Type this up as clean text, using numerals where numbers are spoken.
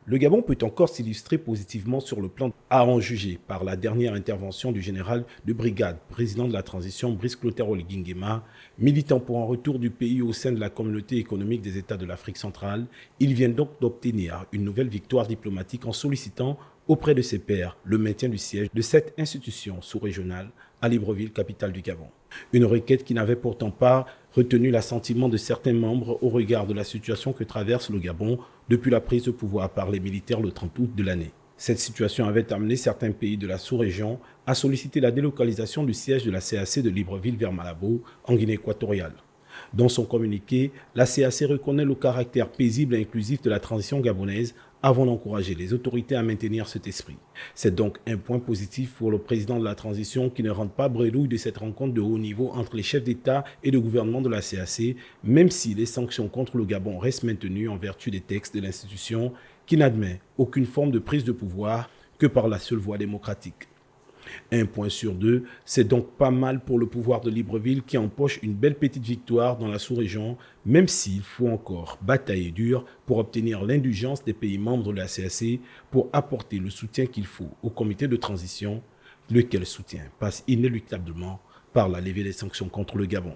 Le Gabon peut encore s'illustrer positivement sur le plan à en juger par la dernière intervention du général de brigade, président de la transition Brice Clotaire Oligui Nguema, militant pour un retour du pays au sein de la communauté économique des États de l'Afrique centrale. Il vient donc d'obtenir une nouvelle victoire diplomatique en sollicitant auprès de ses pairs le maintien du siège de cette institution sous-régionale à Libreville, capitale du Gabon. Une requête qui n'avait pourtant pas retenu l'assentiment de certains membres au regard de la situation que traverse le Gabon depuis la prise de pouvoir par les militaires le 30 août de l'année. Cette situation avait amené certains pays de la sous-région à solliciter la délocalisation du siège de la CAC de Libreville vers Malabo, en Guinée équatoriale. Dans son communiqué, la CAC reconnaît le caractère paisible et inclusif de la transition gabonaise avant d'encourager les autorités à maintenir cet esprit. C'est donc un point positif pour le président de la transition qui ne rentre pas bredouille de cette rencontre de haut niveau entre les chefs d'État et de gouvernement de la CAC, même si les sanctions contre le Gabon restent maintenues en vertu des textes de l'institution qui n'admet aucune forme de prise de pouvoir que par la seule voie démocratique. Un point sur deux, c'est donc pas mal pour le pouvoir de Libreville qui empoche une belle petite victoire dans la sous-région, même s'il faut encore batailler dur pour obtenir l'indulgence des pays membres de la CAC pour apporter le soutien qu'il faut au comité de transition, lequel soutien passe inéluctablement par la levée des sanctions contre le Gabon.